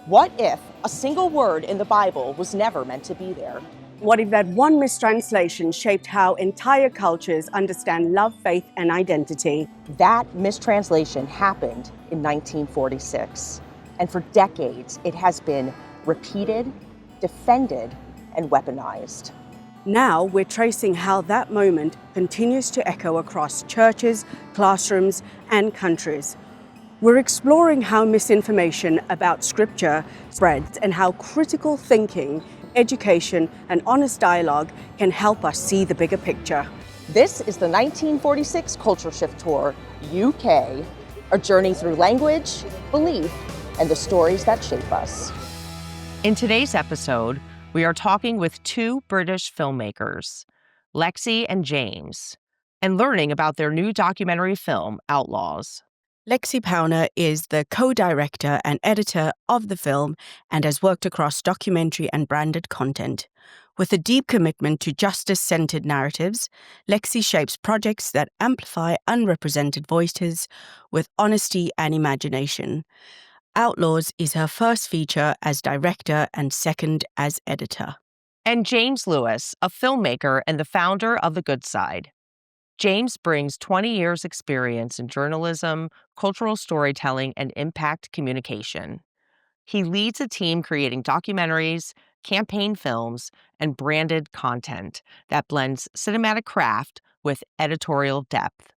What if a single word in the Bible was never meant to be there? What if that one mistranslation shaped how entire cultures understand love, faith, and identity? That mistranslation happened in 1946, and for decades it has been repeated, defended, and weaponized. Now we're tracing how that moment continues to echo across churches, classrooms, and countries. We're exploring how misinformation about Scripture spreads and how critical thinking, education, and honest dialogue can help us see the bigger picture. This is the 1946 Culture Shift Tour, UK, a journey through language, belief, and the stories that shape us. In today's episode, we are talking with two British filmmakers, Lexi and James, and learning about their new documentary film, Outlaws. Lexi Powner is the co-director and editor of the film and has worked across documentary and branded content. With a deep commitment to justice-centered narratives, Lexi shapes projects that amplify unrepresented voices with honesty and imagination. Outlaws is her first feature as director and second as editor. And James Lewis, a filmmaker and the founder of The Good Side. James brings 20 years' experience in journalism, cultural storytelling, and impact communication. He leads a team creating documentaries, campaign films, and branded content that blends cinematic craft with editorial depth.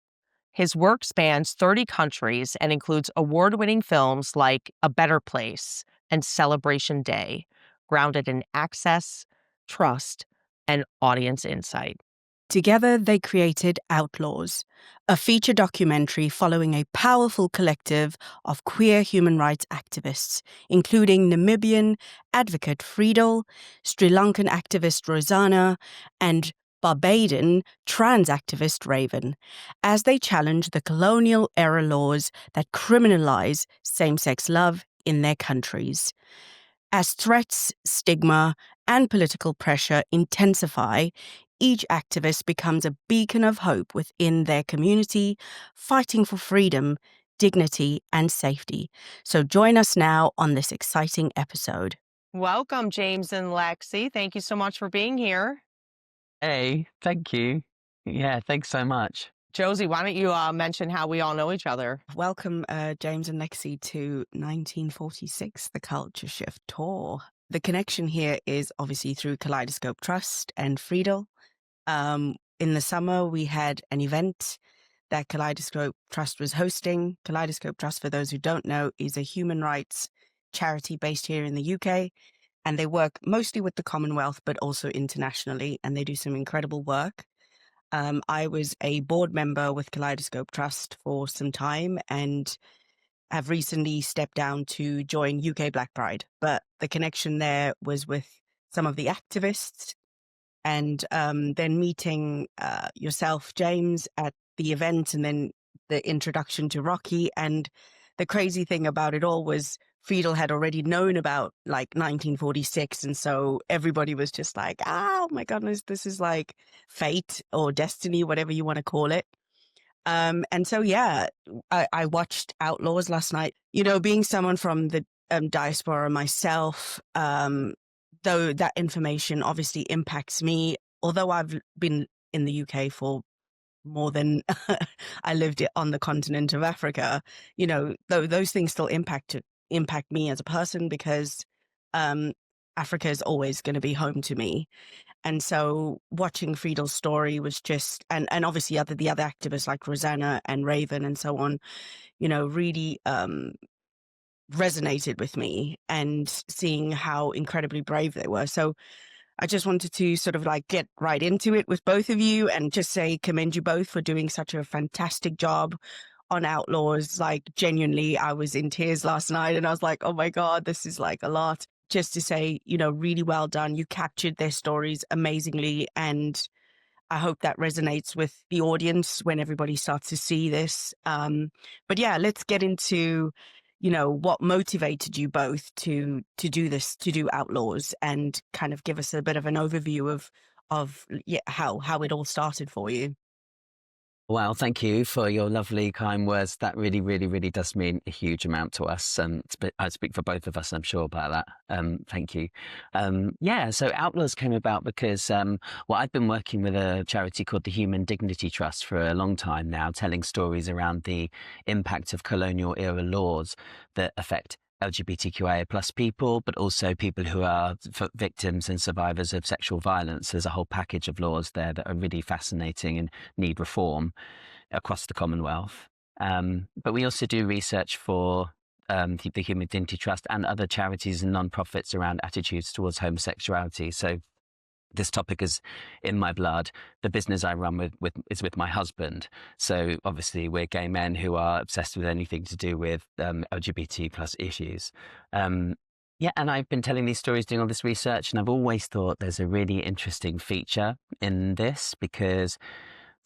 His work spans 30 countries and includes award-winning films like A Better Place and Celebration Day, grounded in access, trust, and audience insight. Together, they created Outlaws, a feature documentary following a powerful collective of queer human rights activists, including Namibian advocate Friedel, Sri Lankan activist Rosanna, and Barbadian trans activist Raven, as they challenge the colonial-era laws that criminalize same-sex love in their countries. As threats, stigma, and political pressure intensify, each activist becomes a beacon of hope within their community, fighting for freedom, dignity, and safety. So join us now on this exciting episode. Welcome, James and Lexi. Thank you so much for being here. Hey, thank you. Yeah, thanks so much. Josie, why don't you mention how we all know each other? Welcome, James and Lexi, to 1946, the Culture Shift Tour. The connection here is obviously through Kaleidoscope Trust and Friedel. In the summer, we had an event that Kaleidoscope Trust was hosting. Kaleidoscope Trust, for those who don't know, is a human rights charity based here in the UK. And they work mostly with the Commonwealth, but also internationally. And they do some incredible work. I was a board member with Kaleidoscope Trust for some time and have recently stepped down to join UK Black Pride. But the connection there was with some of the activists. And then meeting yourself, James, at the event, and then the introduction to Rocky. And the crazy thing about it all was Friedel had already known about like 1946. And so everybody was just like, oh my goodness, this is like fate or destiny, whatever you want to call it. And so, yeah, I watched Outlaws last night. You know, being someone from the diaspora myself, though that information obviously impacts me, although I've been in the UK for more than I lived on the continent of Africa, you know, those things still impact me as a person because Africa is always going to be home to me. And so watching Friedel's story was just, and obviously the other activists like Rosanna and Raven and so on, you know, really resonated with me, and seeing how incredibly brave they were. So I just wanted to sort of like get right into it with both of you and just say commend you both for doing such a fantastic job on Outlaws. Like genuinely, I was in tears last night and I was like, oh my God, this is like a lot. Just to say, you know, really well done. You captured their stories amazingly. And I hope that resonates with the audience when everybody starts to see this. But yeah, let's get into, you know, what motivated you both to do this, to do Outlaws, and kind of give us a bit of an overview of how it all started for you. Well, thank you for your lovely, kind words. That really, really, really does mean a huge amount to us. I speak for both of us, I'm sure about that. Thank you. Yeah, so Outlaws came about because, well, I've been working with a charity called the Human Dignity Trust for a long time now, telling stories around the impact of colonial era laws that affect LGBTQIA plus people, but also people who are victims and survivors of sexual violence. There's a whole package of laws there that are really fascinating and need reform across the Commonwealth. But we also do research for the Human Dignity Trust and other charities and non-profits around attitudes towards homosexuality. So this topic is in my blood. The business I run is with my husband. So obviously we're gay men who are obsessed with anything to do with LGBT plus issues. Yeah, and I've been telling these stories, doing all this research, and I've always thought there's a really interesting feature in this because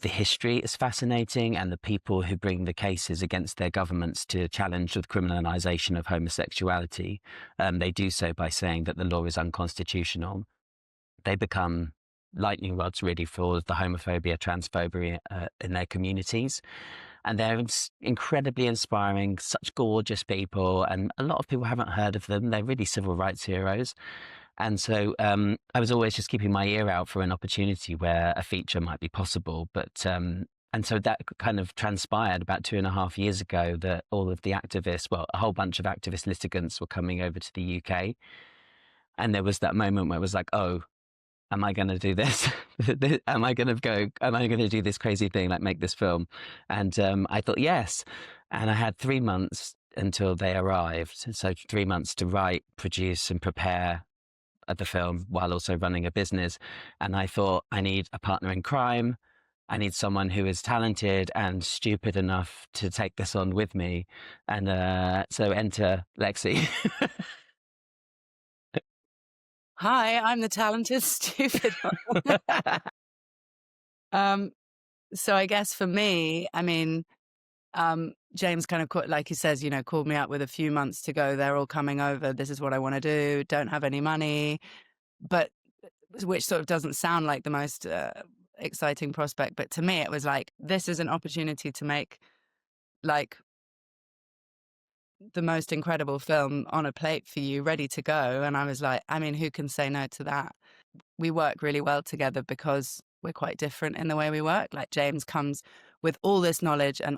the history is fascinating, and the people who bring the cases against their governments to challenge the criminalization of homosexuality, they do so by saying that the law is unconstitutional. They become lightning rods really for the homophobia, transphobia in their communities. And they're incredibly inspiring, such gorgeous people. And a lot of people haven't heard of them. They're really civil rights heroes. And so I was always just keeping my ear out for an opportunity where a feature might be possible. And so that kind of transpired about 2.5 years ago, that all of the activists, well, a whole bunch of activist litigants were coming over to the UK. And there was that moment where it was like, oh, am I going to do this? Am I going to do this crazy thing, like make this film? And I thought, yes. And I had 3 months until they arrived. So 3 months to write, produce and prepare the film while also running a business. And I thought, I need a partner in crime. I need someone who is talented and stupid enough to take this on with me. And so enter Lexi. Hi, I'm the talented, stupid one. So I guess for me, I mean, James kind of, like he says, called me up with a few months to go. They're all coming over. This is what I want to do. Don't have any money, but which sort of doesn't sound like the most exciting prospect. But to me, it was like, this is an opportunity to make like the most incredible film on a plate for you, ready to go. And I was like, I mean, who can say no to that? We work really well together because we're quite different in the way we work. Like James comes with all this knowledge, and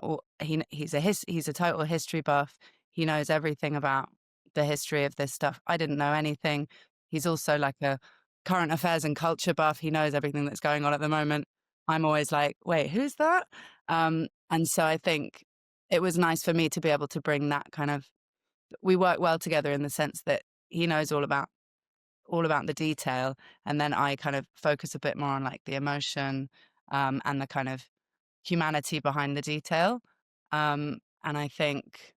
he's a total history buff. He knows everything about the history of this stuff. I didn't know anything. He's also like a current affairs and culture buff. He knows everything that's going on at the moment. I'm always like, wait, who's that? And so I think it was nice for me to be able to bring that kind of, we work well together in the sense that he knows all about the detail, and then I kind of focus a bit more on like the emotion and the kind of humanity behind the detail. And I think,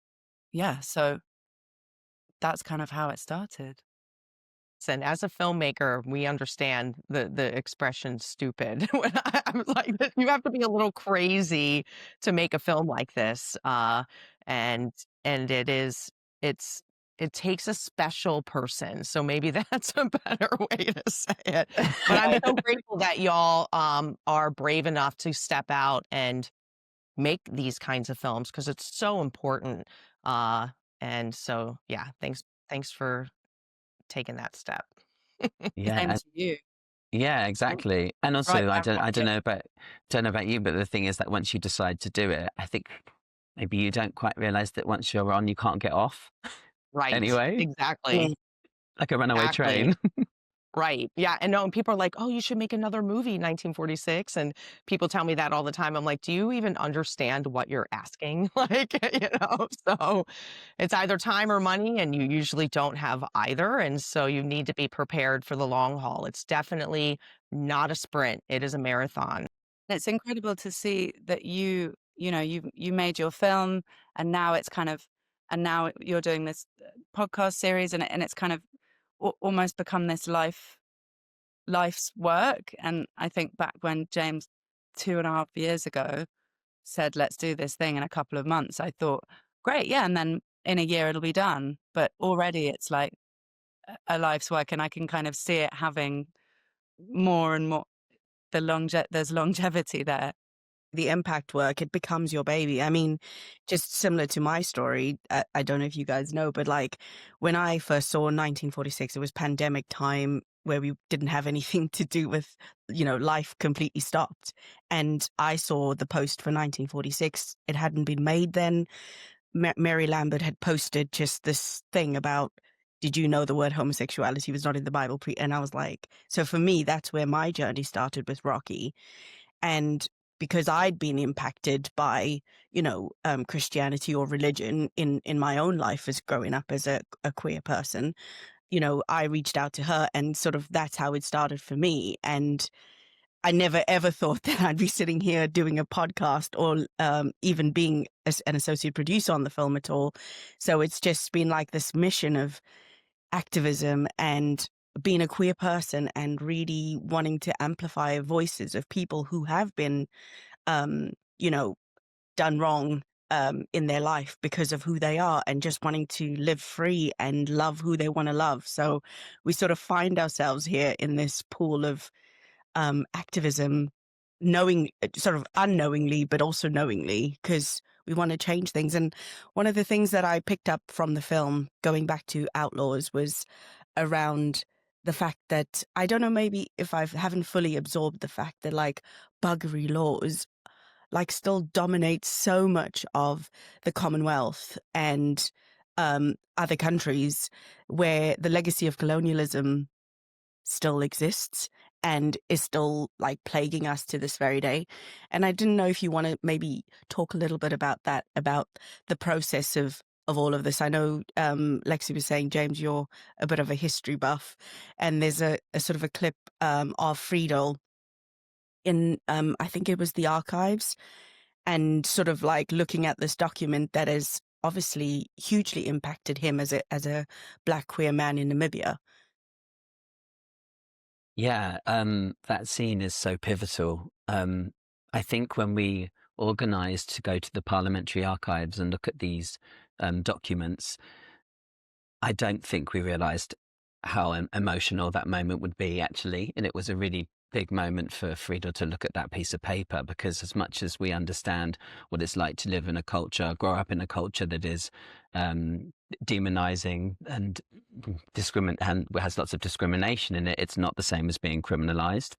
yeah, so that's kind of how it started. And as a filmmaker, we understand the expression "stupid." When I'm like, you have to be a little crazy to make a film like this, and it takes a special person. So maybe that's a better way to say it. But I'm so grateful that y'all are brave enough to step out and make these kinds of films, because it's so important. And so, yeah, thanks for taking that step. Same Yeah, to you. yeah, exactly. And also, Right, I don't know about you, but the thing is that once you decide to do it, I think maybe you don't quite realize that once you're on, you can't get off Right. anyway, Exactly. like a runaway Exactly. train. Right. Yeah. And no, and people are like, oh, you should make another movie, 1946. And people tell me that all the time. I'm like, do you even understand what you're asking? Like, so it's either time or money, and you usually don't have either. And so you need to be prepared for the long haul. It's definitely not a sprint, it is a marathon. It's incredible to see that you made your film, and now now you're doing this podcast series, and it's kind of almost become this life's work. And I think back when James 2.5 years ago said, let's do this thing in a couple of months, I thought, great, yeah, and then in a year it'll be done. But already it's like a life's work, and I can kind of see it having more and more, there's longevity there. the impact work, it becomes your baby. I mean, just similar to my story, I don't know if you guys know, but like when I first saw 1946, it was pandemic time where we didn't have anything to do with, life completely stopped. And I saw the post for 1946. It hadn't been made then. Mary Lambert had posted just this thing about, did you know the word homosexuality was not in the Bible? And I was like, so for me, that's where my journey started with Rocky. And because I'd been impacted by, Christianity or religion in my own life as growing up as a queer person, I reached out to her, and sort of that's how it started for me. And I never ever thought that I'd be sitting here doing a podcast or even being an associate producer on the film at all. So it's just been like this mission of activism and being a queer person and really wanting to amplify voices of people who have been, you know, done wrong in their life because of who they are, and just wanting to live free and love who they want to love. So we sort of find ourselves here in this pool of activism, sort of unknowingly, but also knowingly, because we want to change things. And one of the things that I picked up from the film, going back to Outlaws, was around the fact that, I don't know, maybe if I haven't fully absorbed the fact that like buggery laws like still dominate so much of the Commonwealth and other countries, where the legacy of colonialism still exists and is still like plaguing us to this very day. And I didn't know if you want to maybe talk a little bit about that, about the process of all of this. I know Lexi was saying, James, you're a bit of a history buff, and there's a sort of a clip of Friedel in I think it was the archives, and sort of like looking at this document that has obviously hugely impacted him as a Black queer man in Namibia. Yeah, that scene is so pivotal. I think when we organised to go to the Parliamentary Archives and look at these documents, I don't think we realised how emotional that moment would be, actually. And it was a really big moment for Friedel to look at that piece of paper, because as much as we understand what it's like to live in a culture, grow up in a culture that is demonizing and and has lots of discrimination in it, it's not the same as being criminalized.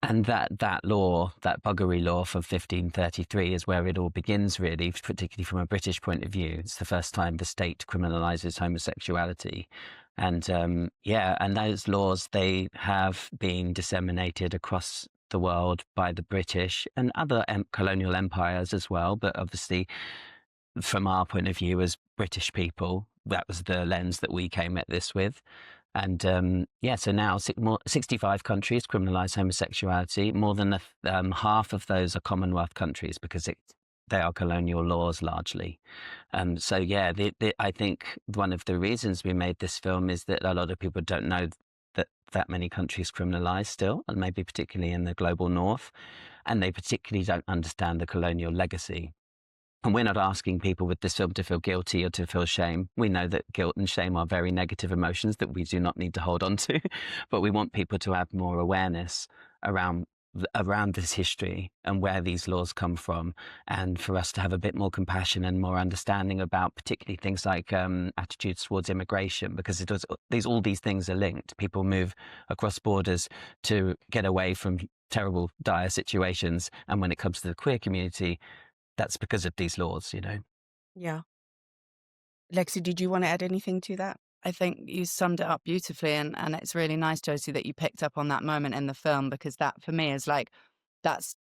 And that law, that buggery law from 1533, is where it all begins, really, particularly from a British point of view. It's the first time the state criminalizes homosexuality. And and those laws, they have been disseminated across the world by the British and other colonial empires as well. But obviously, from our point of view as British people, that was the lens that we came at this with. And so now 65 countries criminalize homosexuality. More than half of those are Commonwealth countries, because they are colonial laws largely. I think one of the reasons we made this film is that a lot of people don't know that many countries criminalize still, and maybe particularly in the global north, and they particularly don't understand the colonial legacy. And we're not asking people with this film to feel guilty or to feel shame. We know that guilt and shame are very negative emotions that we do not need to hold on to, but we want people to have more awareness around this history and where these laws come from, and for us to have a bit more compassion and more understanding about particularly things like attitudes towards immigration, because all these things are linked. People move across borders to get away from terrible, dire situations, and when it comes to the queer community, that's because of these laws, Yeah. Lexi, did you want to add anything to that? I think you summed it up beautifully, and it's really nice, Josie, that you picked up on that moment in the film, because that for me is like, that's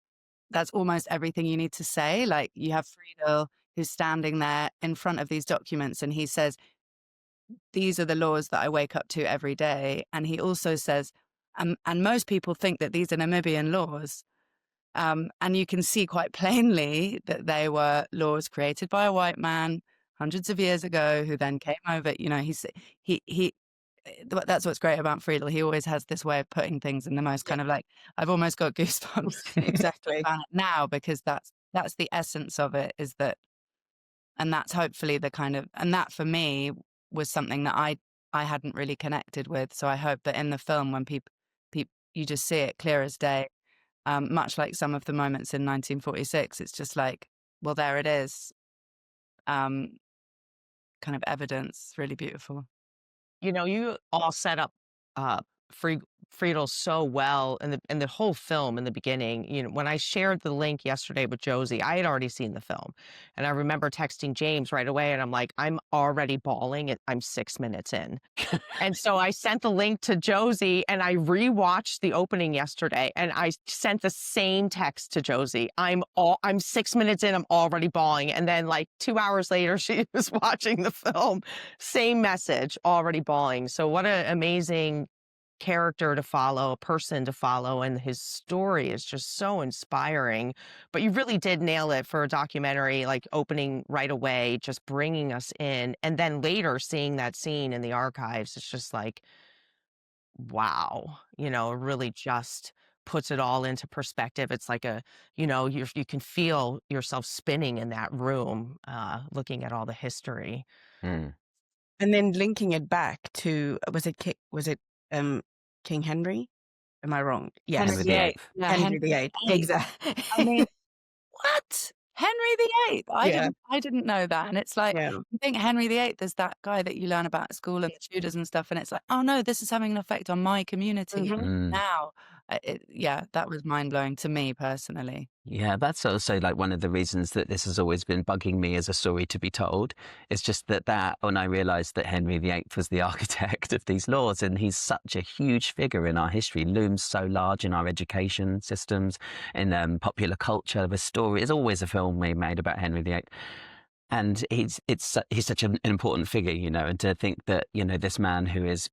almost everything you need to say. Like, you have Friedel who's standing there in front of these documents, and he says, these are the laws that I wake up to every day. And he also says, and most people think that these are Namibian laws. And you can see quite plainly that they were laws created by a white man hundreds of years ago, who then came over. That's what's great about Friedel. He always has this way of putting things in the most kind of like, I've almost got goosebumps Exactly. now, because that's the essence of it, is that, and that's hopefully the kind of, and that for me was something that I hadn't really connected with. So I hope that in the film, when people you just see it clear as day, much like some of the moments in 1946. It's just like, well, there it is. Kind of evidence, really beautiful. You all set up Friedel so well in the whole film in the beginning. When I shared the link yesterday with Josie, I had already seen the film, and I remember texting James right away, and I'm like, I'm already bawling. I'm 6 minutes in, and so I sent the link to Josie, and I rewatched the opening yesterday, and I sent the same text to Josie. I'm 6 minutes in, I'm already bawling, and then like 2 hours later, she was watching the film, same message, already bawling. So what an amazing character to follow, a person to follow, and his story is just so inspiring. But you really did nail it for a documentary, like opening right away, just bringing us in, and then later seeing that scene in the archives. It's just like, wow, it really just puts it all into perspective. It's like you can feel yourself spinning in that room, looking at all the history. Mm. And then linking it back to, was it King Henry? Am I wrong? Yes. Henry VIII. Yeah, Henry VIII. Exactly. I mean, what? Henry VIII? Yeah. I didn't know that. And it's like, Yeah. you think Henry VIII is that guy that you learn about at school and the Tudors and stuff, and it's like, oh no, this is having an effect on my community Mhm. now. That was mind-blowing to me personally. Yeah, that's also like one of the reasons that this has always been bugging me as a story to be told. It's just that when I realized that Henry VIII was the architect of these laws, and he's such a huge figure in our history, looms so large in our education systems, in popular culture. The story is always a film made about Henry VIII. And he's such an important figure, and to think that, this man who is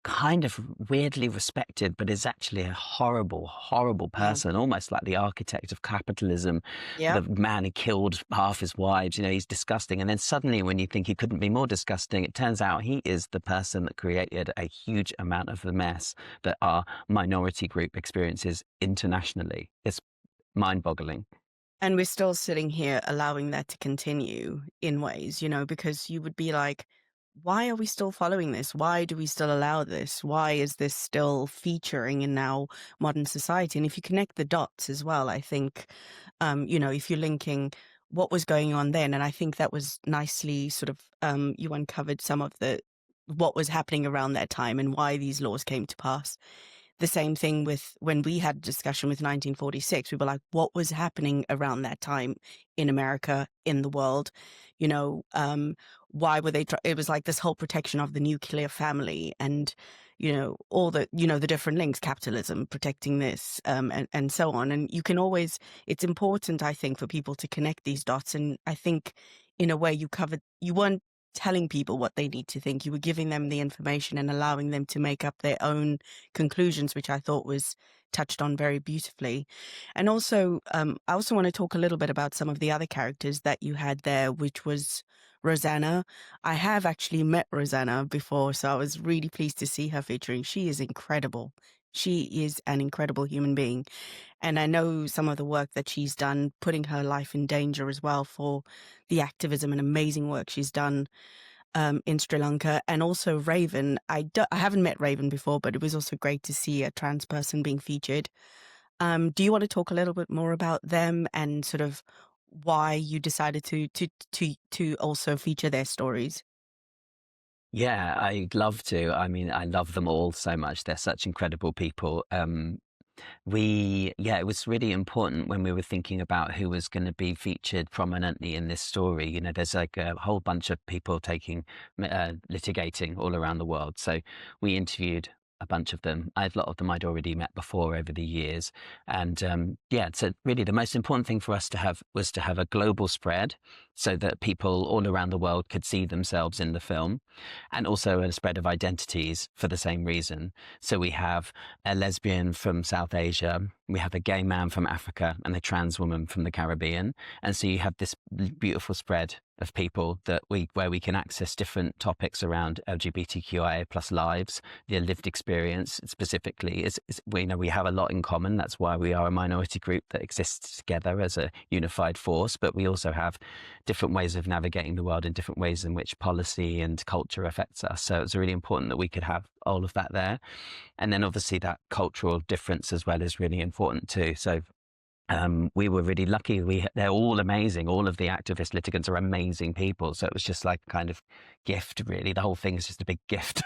kind of weirdly respected, but is actually a horrible, horrible person, almost like the architect of capitalism. Yeah. The man who killed half his wives, he's disgusting. And then suddenly when you think he couldn't be more disgusting, it turns out he is the person that created a huge amount of the mess that our minority group experiences internationally. It's mind-boggling. And we're still sitting here allowing that to continue in ways, because you would be like, why are we still following this? Why do we still allow this? Why is this still featuring in now modern society? And if you connect the dots as well, I think, if you're linking what was going on then, and I think that was nicely sort of, you uncovered some of what was happening around that time and why these laws came to pass. The same thing with when we had a discussion with 1946, we were like, what was happening around that time in America, in the world? Why were they, it was like this whole protection of the nuclear family and, all the, the different links, capitalism, protecting this, and so on. And you can always, it's important, I think, for people to connect these dots. And I think in a way you weren't telling people what they need to think. You were giving them the information and allowing them to make up their own conclusions, which I thought was touched on very beautifully. And also, I also want to talk a little bit about some of the other characters that you had there, which was Rosanna. I have actually met Rosanna before, so I was really pleased to see her featuring. She is incredible. She is an incredible human being. And I know some of the work that she's done, putting her life in danger as well for the activism and amazing work she's done in Sri Lanka. And also Raven. I haven't met Raven before, but it was also great to see a trans person being featured. Do you want to talk a little bit more about them and sort of why you decided to also feature their stories? Yeah, I'd love to. I mean, I love them all so much. They're such incredible people. It was really important when we were thinking about who was going to be featured prominently in this story. There's like a whole bunch of people litigating all around the world. So we interviewed a bunch of them. A lot of them I'd already met before over the years. And so really the most important thing for us to have was to have a global spread so that people all around the world could see themselves in the film, and also a spread of identities for the same reason. So we have a lesbian from South Asia, we have a gay man from Africa, and a trans woman from the Caribbean. And so you have this beautiful spread of people where we can access different topics around LGBTQIA plus lives, their lived experience specifically. We have a lot in common. That's why we are a minority group that exists together as a unified force. But we also have different ways of navigating the world and different ways in which policy and culture affects us. So it's really important that we could have all of that there. And then obviously that cultural difference as well is really important too. So we were really lucky. They're all amazing. All of the activist litigants are amazing people. So it was just like a kind of gift, really. The whole thing is just a big gift.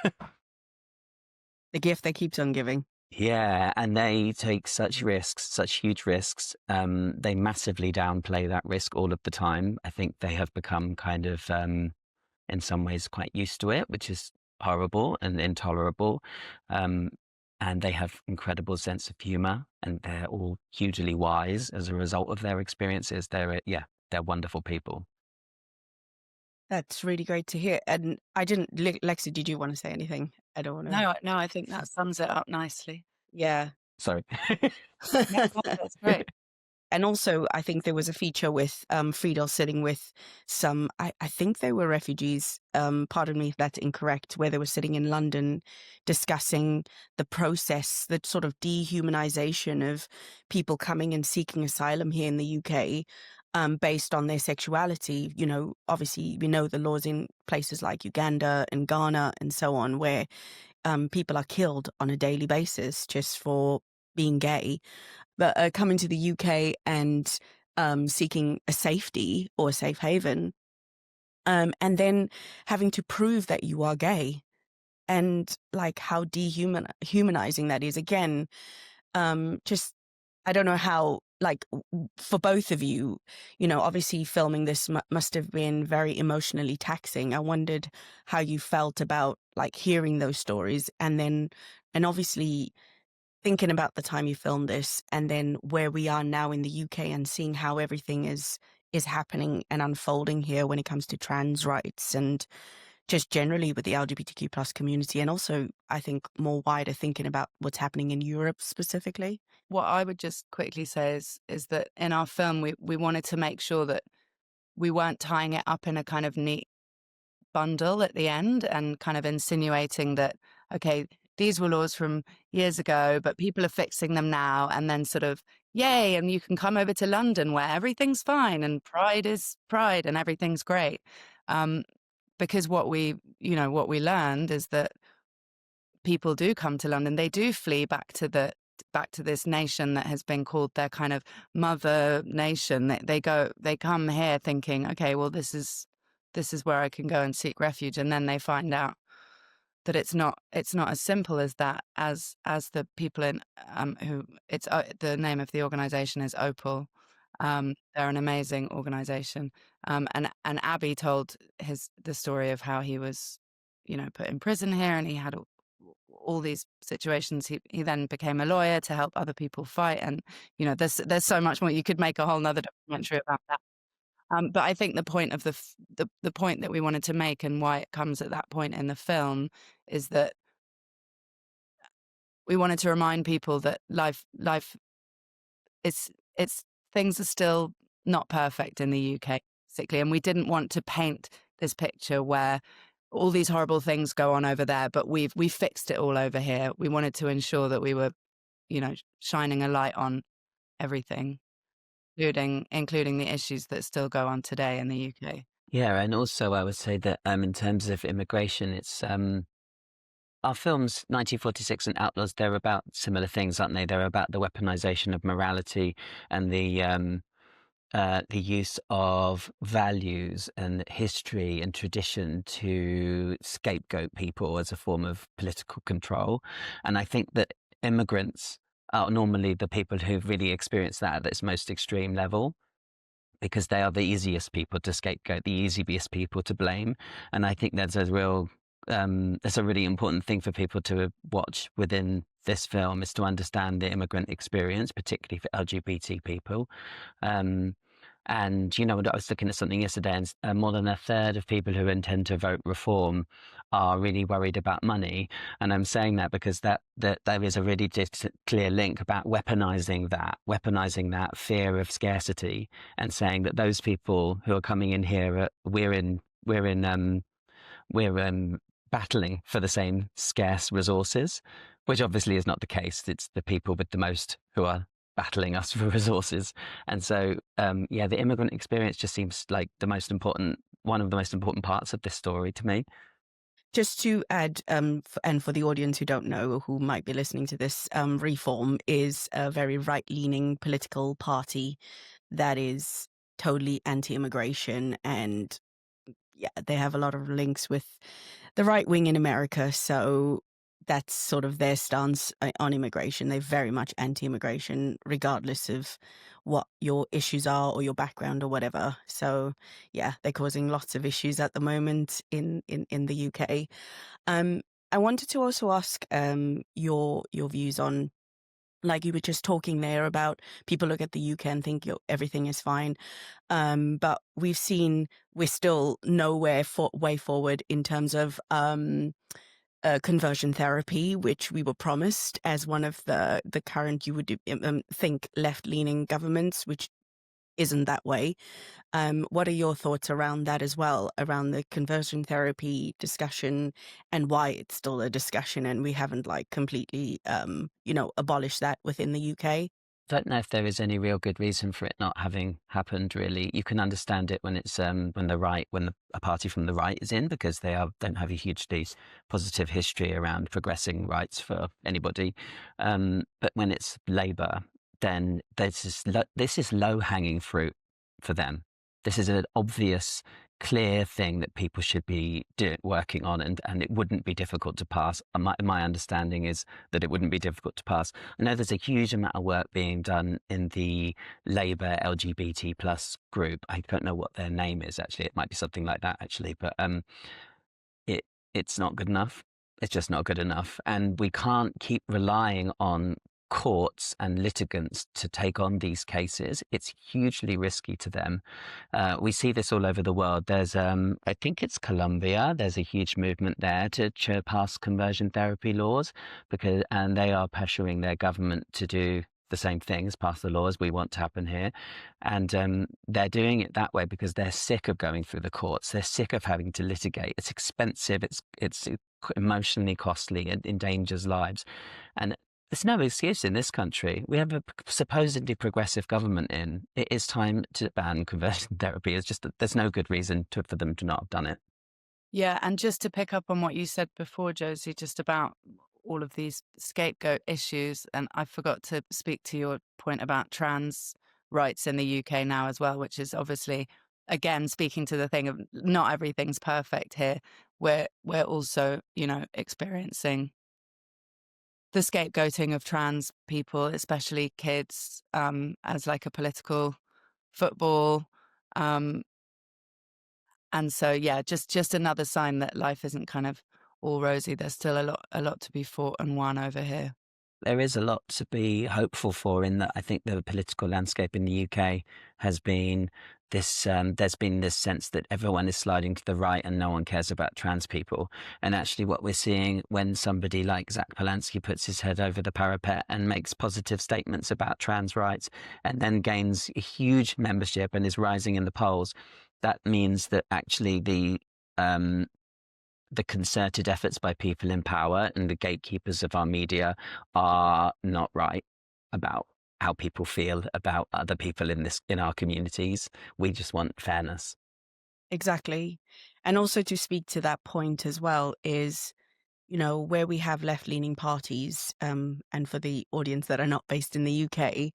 The gift that keeps on giving. Yeah, and they take such risks, such huge risks. They massively downplay that risk all of the time. I think they have become kind of, in some ways, quite used to it, which is horrible and intolerable. And they have incredible sense of humor, and they're all hugely wise as a result of their experiences. They're wonderful people. That's really great to hear. And I didn't, Lexi, did you want to say anything? I don't want to. No, I think that sums it up nicely. Yeah. Sorry. Yeah, that's great. And also, I think there was a feature with Friedel sitting with some, I think they were refugees, pardon me if that's incorrect, where they were sitting in London discussing the process, the sort of dehumanization of people coming and seeking asylum here in the UK based on their sexuality. You know, obviously, we know the laws in places like Uganda and Ghana and so on, where people are killed on a daily basis just for being gay. But coming to the UK and seeking a safety or a safe haven, and then having to prove that you are gay, and like how dehumanizing that is. Again, just I don't know how. Like for both of you, you know, obviously filming this must have been very emotionally taxing. I wondered how you felt about like hearing those stories, and obviously thinking about the time you filmed this and then where we are now in the UK and seeing how everything is happening and unfolding here when it comes to trans rights and just generally with the LGBTQ plus community, and also I think more wider thinking about what's happening in Europe specifically. What I would just quickly say is that in our film we wanted to make sure that we weren't tying it up in a kind of neat bundle at the end and kind of insinuating that, okay, these were laws from years ago, but people are fixing them now, and then sort of, yay, and you can come over to London where everything's fine and pride is pride and everything's great. Because what we learned is that people do come to London, they do flee back to this nation that has been called their kind of mother nation. They come here thinking, okay, well, this is where I can go and seek refuge, and then they find out that it's not as simple as that. As the people in who it's the name of the organization is Opal. They're an amazing organization. And Abby told the story of how he was, put in prison here, and he had all these situations. He then became a lawyer to help other people fight, and there's so much more. You could make a whole nother documentary about that. But I think the point of the point that we wanted to make, and why it comes at that point in the film, is that we wanted to remind people that life it's things are still not perfect in the UK, basically, and we didn't want to paint this picture where all these horrible things go on over there, but we fixed it all over here. We wanted to ensure that we were, shining a light on everything, including the issues that still go on today in the UK. Yeah, and also I would say that in terms of immigration, it's our films, 1946 and Outlaws, they're about similar things, aren't they? They're about the weaponization of morality and the use of values and history and tradition to scapegoat people as a form of political control. And I think that immigrants are normally the people who've really experienced that at its most extreme level, because they are the easiest people to scapegoat, the easiest people to blame. And I think that's a really important thing for people to watch within this film, is to understand the immigrant experience, particularly for LGBT people. And I was looking at something yesterday, and more than a third of people who intend to vote reform are really worried about money. And I'm saying that because that there is a really clear link about weaponizing that fear of scarcity, and saying that those people who are coming in here, we're battling for the same scarce resources, which obviously is not the case. It's the people with the most who are battling us for resources. And so, yeah, the immigrant experience just seems like one of the most important parts of this story to me. Just to add, and for the audience who don't know, who might be listening to this, Reform is a very right-leaning political party that is totally anti-immigration, and yeah, they have a lot of links with the right wing in America. So that's sort of their stance on immigration. They're very much anti-immigration, regardless of what your issues are or your background or whatever. So yeah, they're causing lots of issues at the moment in the UK. I wanted to also ask your views on, like you were just talking there about people look at the UK and think everything is fine. But we've seen we're still nowhere way forward in terms of conversion therapy, which we were promised as one of the current, you would think, left-leaning governments, which isn't that way. What are your thoughts around that as well, around the conversion therapy discussion and why it's still a discussion and we haven't like completely, abolished that within the UK? Don't know if there is any real good reason for it not having happened. Really, you can understand it when it's when a party from the right is in, because don't have a hugely positive history around progressing rights for anybody. But when it's Labour, then this is low hanging fruit for them. This is an obvious, clear thing that people should be working on, and it wouldn't be difficult to pass. My understanding is that it wouldn't be difficult to pass. I know there's a huge amount of work being done in the Labour LGBT plus group. I don't know what their name is, actually. It might be something like that, actually. But it's not good enough. It's just not good enough. And we can't keep relying on courts and litigants to take on these cases. It's hugely risky to them. We see this all over the world. There's, I think it's Colombia. There's a huge movement there to pass conversion therapy laws, and they are pressuring their government to do the same things, pass the laws we want to happen here. And they're doing it that way because they're sick of going through the courts. They're sick of having to litigate. It's expensive. It's emotionally costly. It endangers lives. And there's no excuse in this country. We have a supposedly progressive government in. It is time to ban conversion therapy. It's just that there's no good reason for them to not have done it. Yeah, and just to pick up on what you said before, Josie, just about all of these scapegoat issues, and I forgot to speak to your point about trans rights in the UK now as well, which is obviously, again, speaking to the thing of not everything's perfect here. We're also, experiencing the scapegoating of trans people, especially kids, as like a political football. And so, yeah, just another sign that life isn't kind of all rosy. There's still a lot to be fought and won over here. There is a lot to be hopeful for, in that I think the political landscape in the UK has been this, there's been this sense that everyone is sliding to the right and no one cares about trans people. And actually what we're seeing when somebody like Zach Polanski puts his head over the parapet and makes positive statements about trans rights and then gains a huge membership and is rising in the polls, that means that actually the concerted efforts by people in power and the gatekeepers of our media are not right about how people feel about other people in our communities. We just want fairness. Exactly. And also to speak to that point as well is, where we have left-leaning parties, and for the audience that are not based in the UK,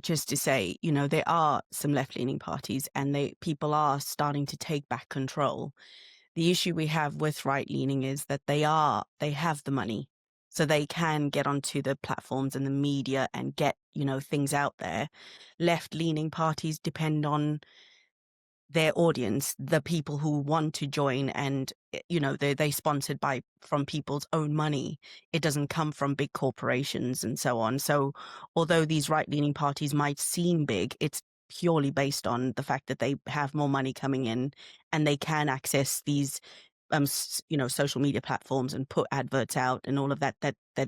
just to say, there are some left-leaning parties and people are starting to take back control. The issue we have with right-leaning is that they have the money, so they can get onto the platforms and the media and get, things out there. Left-leaning parties depend on their audience, the people who want to join, and they sponsored from people's own money. It doesn't come from big corporations and so on. So although these right-leaning parties might seem big, it's purely based on the fact that they have more money coming in and they can access these social media platforms and put adverts out and all of that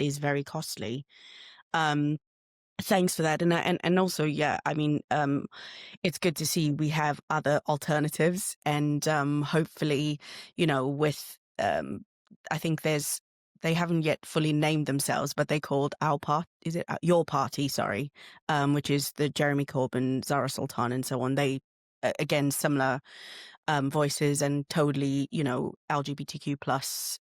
is very costly. Thanks for that. And also, yeah, I mean, it's good to see we have other alternatives, and hopefully, with I think there's they haven't yet fully named themselves, but they called our part. Is it your party? Sorry, which is the Jeremy Corbyn, Zara Sultan, and so on. They again similar voices and totally, LGBTQ plus,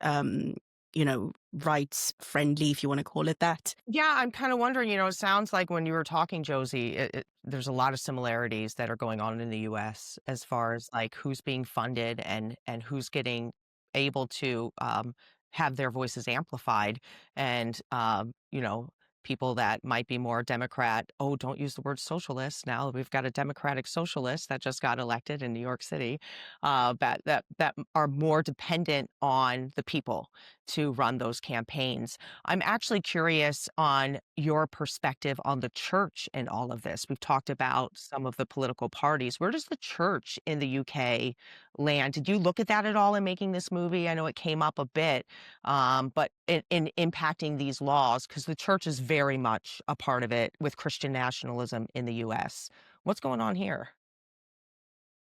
rights friendly, if you want to call it that. Yeah, I'm kind of wondering, it sounds like when you were talking, Josie, there's a lot of similarities that are going on in the US as far as like who's being funded and who's getting able to have their voices amplified. And, people that might be more Democrat. Oh, don't use the word socialist. Now we've got a Democratic socialist that just got elected in New York City, that are more dependent on the people to run those campaigns. I'm actually curious on your perspective on the church in all of this. We've talked about some of the political parties. Where does the church in the UK land? Did you look at that at all in making this movie? I know it came up a bit, but in impacting these laws, because the church is very much a part of it with Christian nationalism in the US. What's going on here?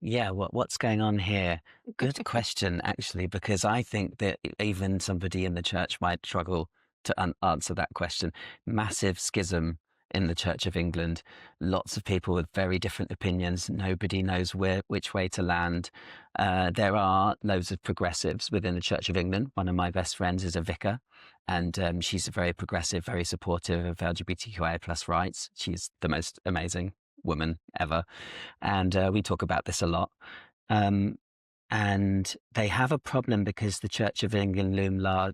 Yeah, what's going on here? Good question, actually, because I think that even somebody in the church might struggle to answer that question. Massive schism in the Church of England. Lots of people with very different opinions. Nobody knows which way to land. There are loads of progressives within the Church of England. One of my best friends is a vicar, and she's very progressive, very supportive of LGBTQIA plus rights. She's the most amazing woman ever. And we talk about this a lot. And they have a problem because the Church of England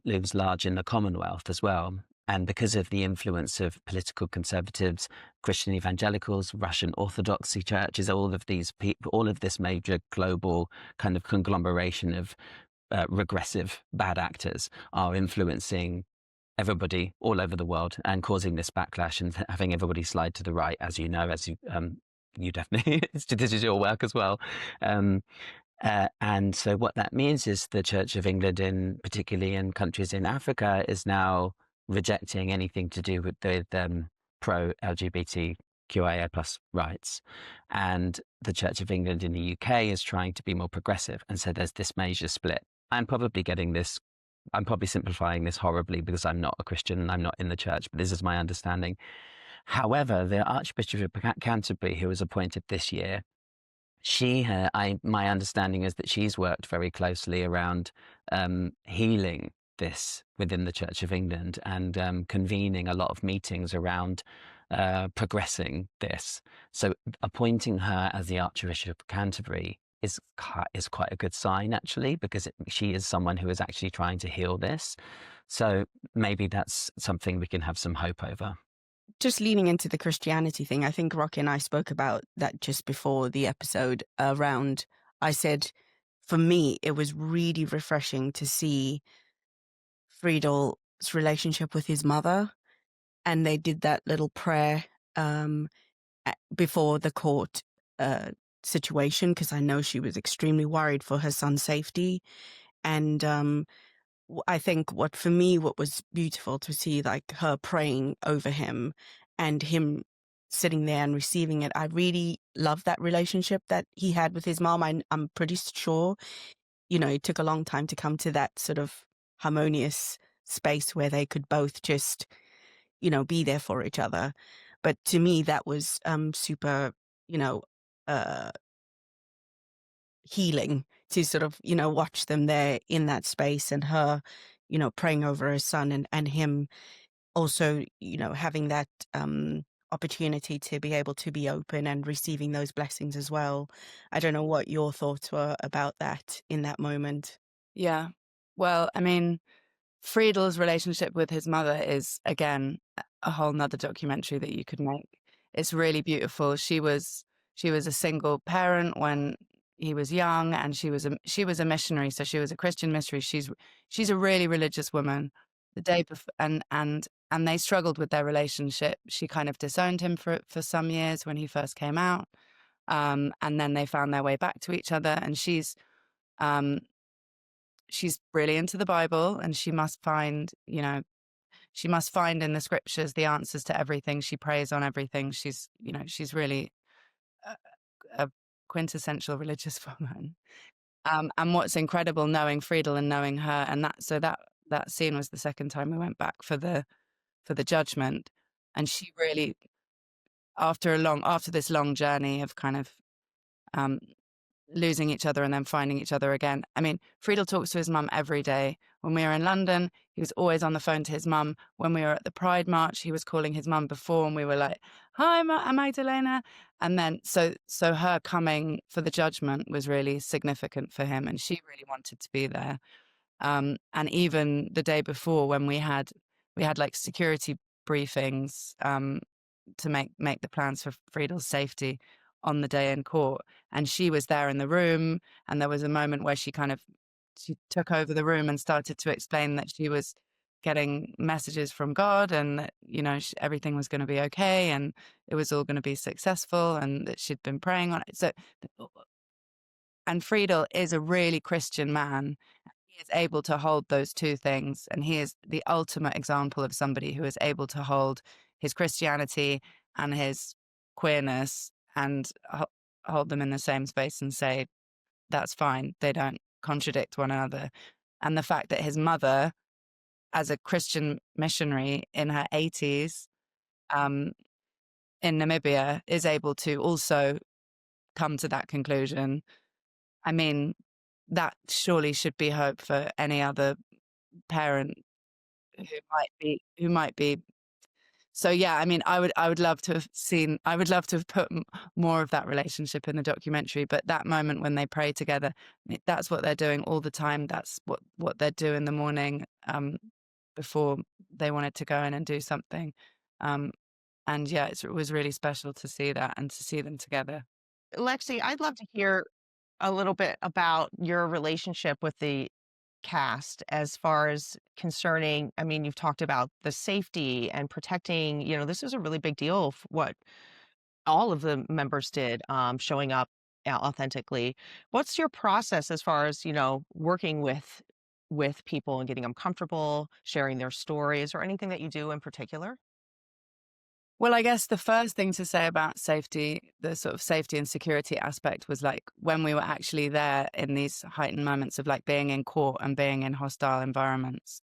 looms large in the Commonwealth as well. And because of the influence of political conservatives, Christian evangelicals, Russian Orthodoxy churches, all of these people, all of this major global kind of conglomeration of regressive bad actors are influencing everybody all over the world and causing this backlash and having everybody slide to the right, as you know, you definitely, this is your work as well. And so what that means is the Church of England, particularly in countries in Africa, is now rejecting anything to do with the pro-LGBTQIA plus rights. And the Church of England in the UK is trying to be more progressive. And so there's this major split. I'm probably simplifying this horribly because I'm not a Christian and I'm not in the church, but this is my understanding. However, the Archbishop of Canterbury, who was appointed this year, my understanding is that she's worked very closely around healing this within the Church of England and convening a lot of meetings around progressing this. So appointing her as the Archbishop of Canterbury is quite a good sign, actually, because she is someone who is actually trying to heal this. So maybe that's something we can have some hope over. Just leaning into the Christianity thing, I think Rocky and I spoke about that just before the episode around, I said, for me, it was really refreshing to see Friedel's relationship with his mother. And they did that little prayer before the court situation, because I know she was extremely worried for her son's safety. And I think what was beautiful to see, like her praying over him and him sitting there and receiving it. I really love that relationship that he had with his mom. I'm pretty sure, it took a long time to come to that sort of harmonious space where they could both just, be there for each other. But to me, that was super, healing to sort of, watch them there in that space and her, praying over her son and him also, having that opportunity to be able to be open and receiving those blessings as well. I don't know what your thoughts were about that in that moment. Yeah. Well, I mean, Friedel's relationship with his mother is, again, a whole nother documentary that you could make. It's really beautiful. She was a single parent when he was young, and she was a missionary, so she was a Christian missionary. She's a really religious woman. The day before, and they struggled with their relationship. She kind of disowned him for some years when he first came out, and then they found their way back to each other. And she's really into the Bible, and she must find in the scriptures the answers to everything. She prays on everything. She's really a quintessential religious woman. And what's incredible knowing Friedel and knowing her, and that that scene was the second time we went back for the judgment. And she really, after this long journey of kind of losing each other and then finding each other again. I mean, Friedel talks to his mum every day. When we were in London, he was always on the phone to his mum. When we were at the Pride March, he was calling his mum before, and we were like, "Hi, Magdalena." And then, so her coming for the judgment was really significant for him, and she really wanted to be there. And even the day before, when we had like security briefings to make the plans for Friedel's safety on the day in court, and she was there in the room, and there was a moment where she took over the room and started to explain that she was getting messages from God, and that, you know, everything was going to be okay, and it was all going to be successful, and that she'd been praying on it. So, and Friedel is a really Christian man. He is able to hold those two things, and he is the ultimate example of somebody who is able to hold his Christianity and his queerness and hold them in the same space and say, that's fine. They don't contradict one another. And the fact that his mother, as a Christian missionary in her 80s in Namibia, is able to also come to that conclusion. I mean, that surely should be hope for any other parent who might be. So yeah, I mean, I would love to have put more of that relationship in the documentary. But that moment when they pray together, that's what they're doing all the time. That's what they do in the morning before they wanted to go in and do something. And yeah, it was really special to see that and to see them together. Lexi, I'd love to hear a little bit about your relationship with the cast as far as concerning, I mean, you've talked about the safety and protecting, you know, this was a really big deal for what all of the members did, showing up authentically. What's your process as far as, you know, working with people and getting them comfortable, sharing their stories, or anything that you do in particular? Well, I guess the first thing to say about safety, the sort of safety and security aspect, was like when we were actually there in these heightened moments of like being in court and being in hostile environments.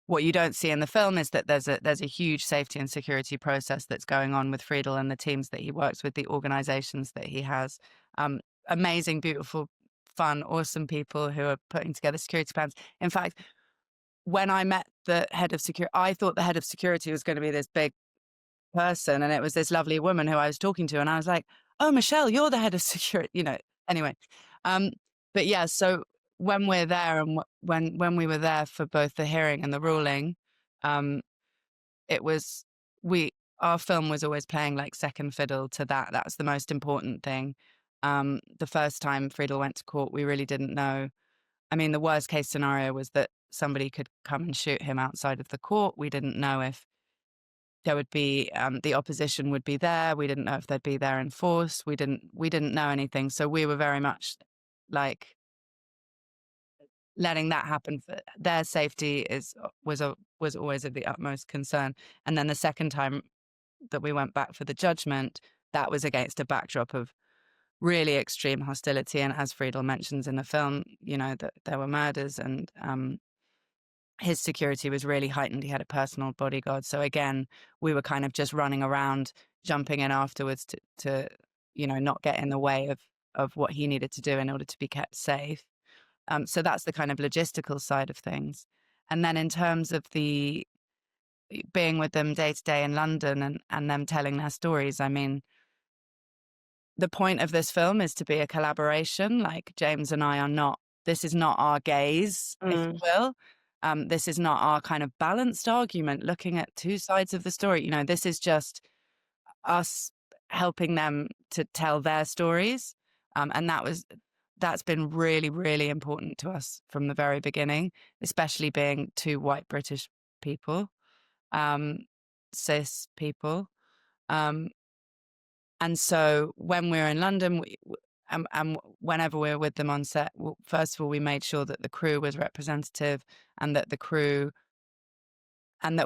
What you don't see in the film is that there's a huge safety and security process that's going on with Friedel and the teams that he works with, the organizations that he has. Amazing, beautiful, fun, awesome people who are putting together security plans. In fact, when I met the head of security, I thought the head of security was going to be this big person, and it was this lovely woman who I was talking to, and I was like, "Oh, Michelle, you're the head of security," you know. Anyway, but yeah, so when we're there, and when we were there for both the hearing and the ruling, it was our film was always playing like second fiddle to that. That's the most important thing. The first time Friedel went to court, we really didn't know. I mean, the worst case scenario was that somebody could come and shoot him outside of the court. We didn't know if there would be the opposition would be there. We didn't know if they'd be there in force. We didn't know anything. So we were very much like letting that happen. For their safety was always of the utmost concern. And then the second time that we went back for the judgment, that was against a backdrop of really extreme hostility. And as Friedel mentions in the film, you know, that there were murders, and his security was really heightened. He had a personal bodyguard. So again, we were kind of just running around, jumping in afterwards to you know, not get in the way of what he needed to do in order to be kept safe. So that's the kind of logistical side of things. And then in terms of the being with them day to day in London and them telling their stories, I mean, the point of this film is to be a collaboration. Like, James and I are not, this is not our gaze, if you will. This is not our kind of balanced argument looking at two sides of the story. You know, this is just us helping them to tell their stories. And that's been really, really important to us from the very beginning, especially being two white British people, cis people. And so when we're in London, and whenever we're with them on set, first of all, we made sure that the crew was representative, and that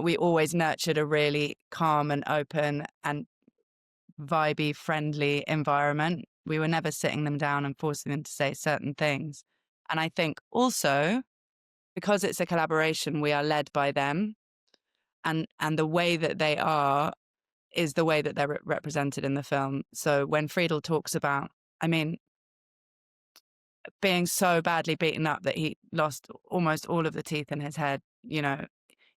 we always nurtured a really calm and open and vibey, friendly environment. We were never sitting them down and forcing them to say certain things. And I think also because it's a collaboration, we are led by them, and the way that they are is the way that they're represented in the film. So when Friedel talks about, I mean, being so badly beaten up that he lost almost all of the teeth in his head, you know,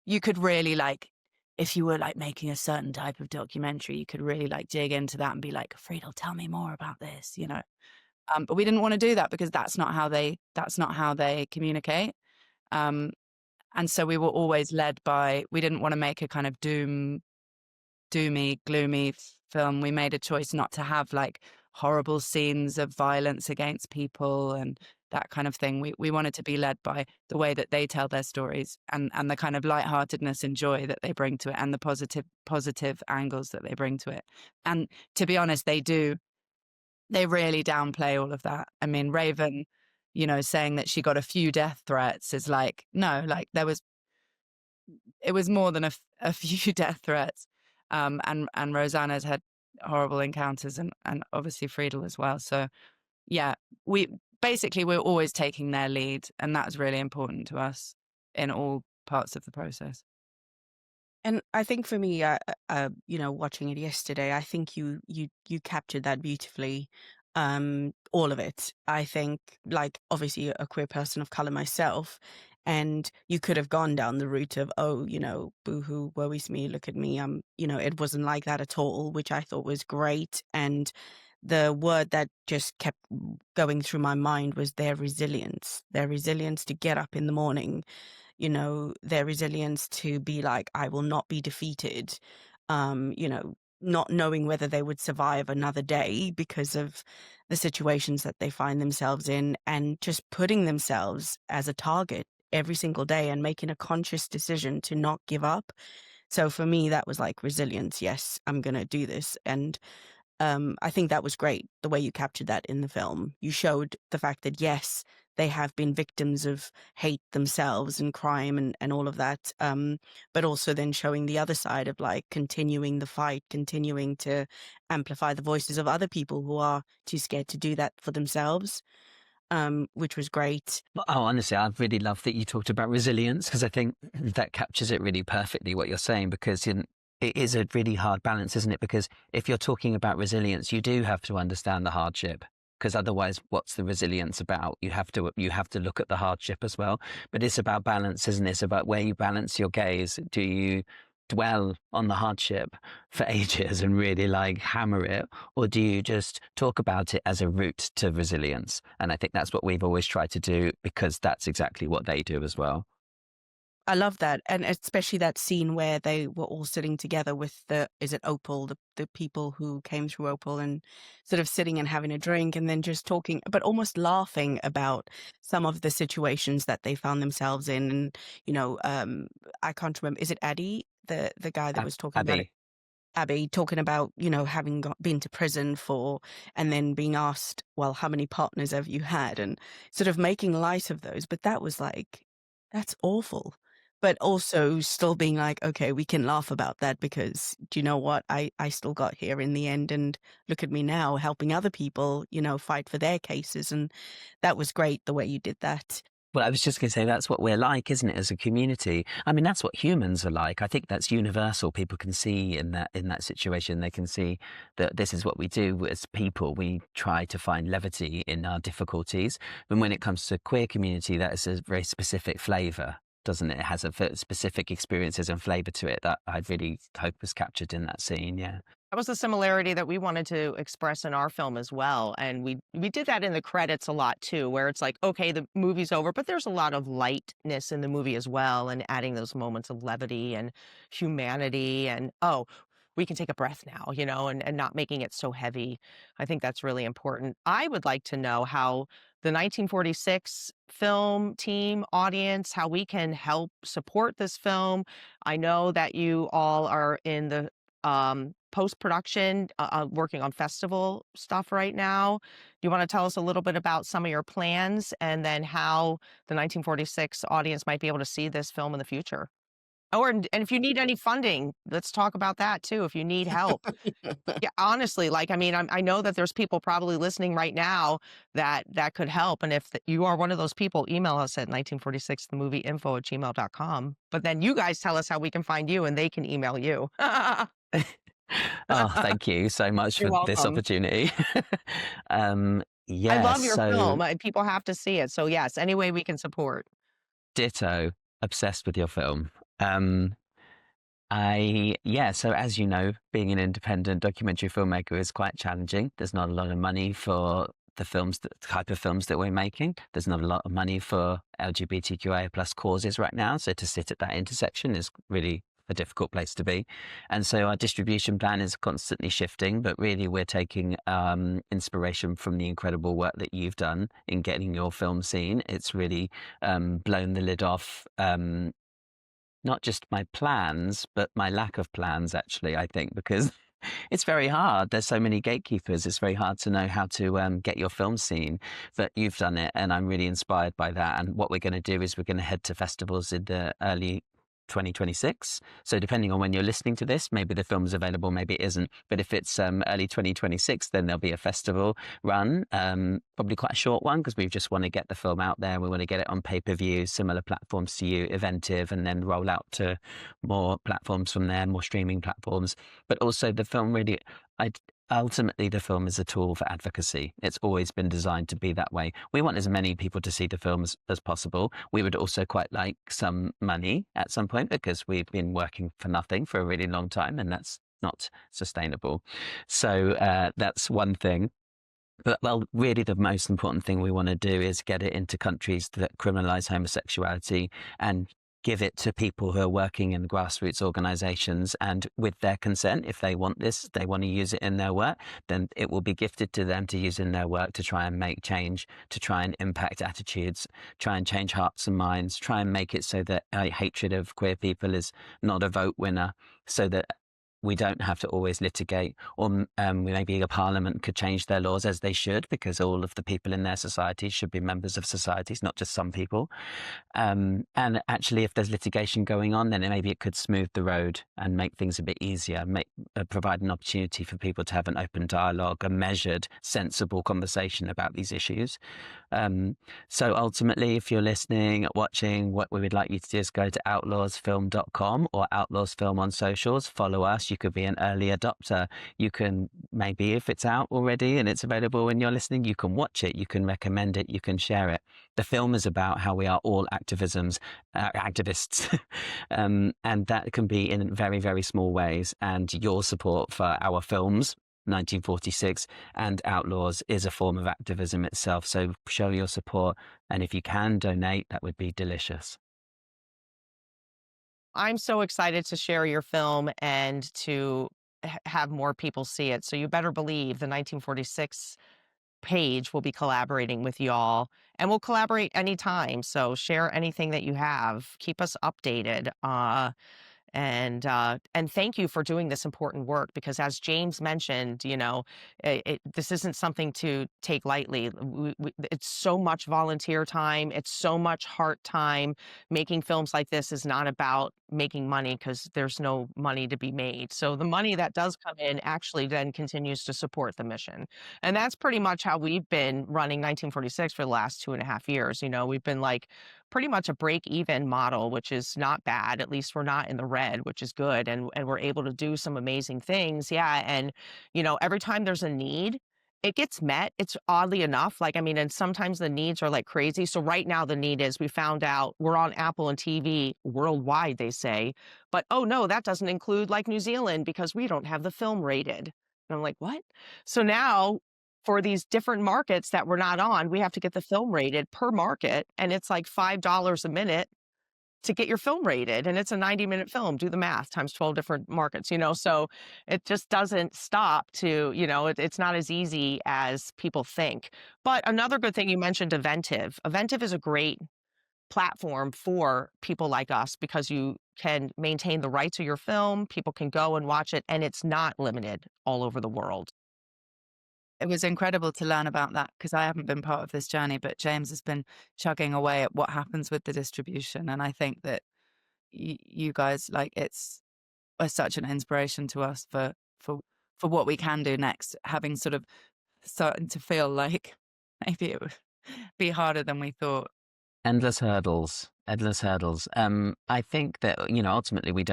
you could really, like, if you were like making a certain type of documentary, you could really like dig into that and be like, Friedel, tell me more about this, you know. But we didn't want to do that because that's not how they communicate. And so we were always led by, we didn't want to make a kind of doomy, gloomy film. We made a choice not to have like horrible scenes of violence against people and that kind of thing. We wanted to be led by the way that they tell their stories and the kind of lightheartedness and joy that they bring to it, and the positive angles that they bring to it. And to be honest, they really downplay all of that. I mean, Raven, you know, saying that she got a few death threats is like, no, like it was more than a few death threats. And Rosanna's had horrible encounters, and obviously Friedel as well. So yeah, we're always taking their lead, and that's really important to us in all parts of the process. And I think for me, you know, watching it yesterday, I think you captured that beautifully. All of it. I think, like, obviously a queer person of color myself, and you could have gone down the route of, oh, you know, boohoo, woe is me, look at me. You know, it wasn't like that at all, which I thought was great. And the word that just kept going through my mind was their resilience to get up in the morning, you know, their resilience to be like, I will not be defeated, you know, not knowing whether they would survive another day because of the situations that they find themselves in, and just putting themselves as a target every single day and making a conscious decision to not give up. So for me, that was like resilience. Yes, I'm going to do this. And I think that was great, the way you captured that in the film. You showed the fact that, yes, they have been victims of hate themselves and crime and all of that, but also then showing the other side of like continuing the fight, continuing to amplify the voices of other people who are too scared to do that for themselves, which was great. Oh, honestly, I really love that you talked about resilience, because I think that captures it really perfectly, what you're saying, because it is a really hard balance, isn't it? Because if you're talking about resilience, you do have to understand the hardship, because otherwise, what's the resilience about? You have to look at the hardship as well. But it's about balance, isn't it? It's about where you balance your gaze. Do you dwell on the hardship for ages and really like hammer it, or do you just talk about it as a route to resilience? And I think that's what we've always tried to do, because that's exactly what they do as well. I love that. And especially that scene where they were all sitting together with is it Opal, the people who came through Opal, and sort of sitting and having a drink and then just talking, but almost laughing about some of the situations that they found themselves in. And, you know, I can't remember, is it Addie, the guy that was talking about it? Abby, talking about, you know, having been to prison and then being asked, well, how many partners have you had? And sort of making light of those. But that was like, that's awful. But also still being like, okay, we can laugh about that because, do you know what? I still got here in the end, and look at me now helping other people, you know, fight for their cases. And that was great, the way you did that. Well, I was just going to say, that's what we're like, isn't it, as a community? I mean, that's what humans are like. I think that's universal. People can see in that situation, they can see that this is what we do as people. We try to find levity in our difficulties. And when it comes to queer community, that is a very specific flavour, doesn't it? It has a specific experiences and flavour to it that I really hope was captured in that scene, yeah. That was a similarity that we wanted to express in our film as well. And we did that in the credits a lot too, where it's like, okay, the movie's over, but there's a lot of lightness in the movie as well, and adding those moments of levity and humanity and, oh, we can take a breath now, you know, and not making it so heavy. I think that's really important. I would like to know how the 1946 film team audience, how we can help support this film. I know that you all are in the post-production, working on festival stuff right now. You want to tell us a little bit about some of your plans, and then how the 1946 audience might be able to see this film in the future? And if you need any funding, let's talk about that too. If you need help. Yeah, honestly, like, I mean, I know that there's people probably listening right now that could help. And if you are one of those people, email us at 1946themovieinfo@gmail.com. But then you guys tell us how we can find you and they can email you. Oh, thank you so much You're for this welcome. opportunity. I Yeah, love your so film. People have to see it. So yes, any way we can support. ditto, obsessed with your film. So as you know, being an independent documentary filmmaker is quite challenging. There's not a lot of money for the type of films that we're making. There's not a lot of money for LGBTQIA plus causes right now. So to sit at that intersection is really a difficult place to be. And so our distribution plan is constantly shifting, but really we're taking inspiration from the incredible work that you've done in getting your film seen. It's really blown the lid off not just my plans, but my lack of plans, actually, I think, because it's very hard. There's so many gatekeepers. It's very hard to know how to get your film seen. But you've done it, and I'm really inspired by that. And what we're going to do is we're going to head to festivals in the early 2026. So depending on when you're listening to this, maybe the film's available, maybe it isn't. But if it's early 2026, then there'll be a festival run, probably quite a short one because we just want to get the film out there. We want to get it on pay-per-view, similar platforms to you, Eventive, and then roll out to more platforms from there, more streaming platforms. But also the film really, ultimately, the film is a tool for advocacy. It's always been designed to be that way. We want as many people to see the film as possible. We would also quite like some money at some point because we've been working for nothing for a really long time, and that's not sustainable. So that's one thing. But, well, really the most important thing we want to do is get it into countries that criminalize homosexuality and give it to people who are working in grassroots organizations, and with their consent, if they want this, they want to use it in their work, then it will be gifted to them to use in their work to try and make change, to try and impact attitudes, try and change hearts and minds, try and make it so that hatred of queer people is not a vote winner, so that we don't have to always litigate, or maybe a parliament could change their laws, as they should, because all of the people in their society should be members of societies, not just some people. And actually, if there's litigation going on, then maybe it could smooth the road and make things a bit easier, provide an opportunity for people to have an open dialogue, a measured, sensible conversation about these issues. So ultimately, if you're listening, watching, what we would like you to do is go to outlawsfilm.com or outlawsfilm on socials, follow us. You could be an early adopter. You can, maybe if it's out already and it's available when you're listening, you can watch it, you can recommend it, you can share it. The film is about how we are all activists, and that can be in very, very small ways. And your support for our films, 1946 and Outlaws, is a form of activism itself. So show your support, and if you can donate, that would be delicious. I'm so excited to share your film and to have more people see it. So you better believe the 1946 page will be collaborating with y'all, and we'll collaborate anytime. So share anything that you have. Keep us updated. And thank you for doing this important work, because as James mentioned, this isn't something to take lightly. It's so much volunteer time. It's so much heart time. Making films like this is not about making money, because there's no money to be made. So the money that does come in actually then continues to support the mission. And that's pretty much how we've been running 1946 for the last 2.5 years. We've been like pretty much a break-even model, which is not bad. At least we're not in the red, which is good. And we're able to do some amazing things. Yeah. And, every time there's a need, it gets met. It's oddly enough, and sometimes the needs are like crazy. So right now the need is, we found out we're on Apple and TV worldwide, they say, but oh no, that doesn't include like New Zealand, because we don't have the film rated. And I'm like, what? So now, for these different markets that we're not on, we have to get the film rated per market. And it's like $5 a minute to get your film rated. And it's a 90-minute film. Do the math, times 12 different markets, so it just doesn't stop to, it's not as easy as people think. But another good thing you mentioned, Eventive. Eventive is a great platform for people like us, because you can maintain the rights of your film. People can go and watch it, and it's not limited all over the world. It was incredible to learn about that, because I haven't been part of this journey, but James has been chugging away at what happens with the distribution. And I think that you guys, like, are such an inspiration to us for what we can do next, having sort of starting to feel like maybe it would be harder than we thought. Endless hurdles, endless hurdles. I think that, ultimately we're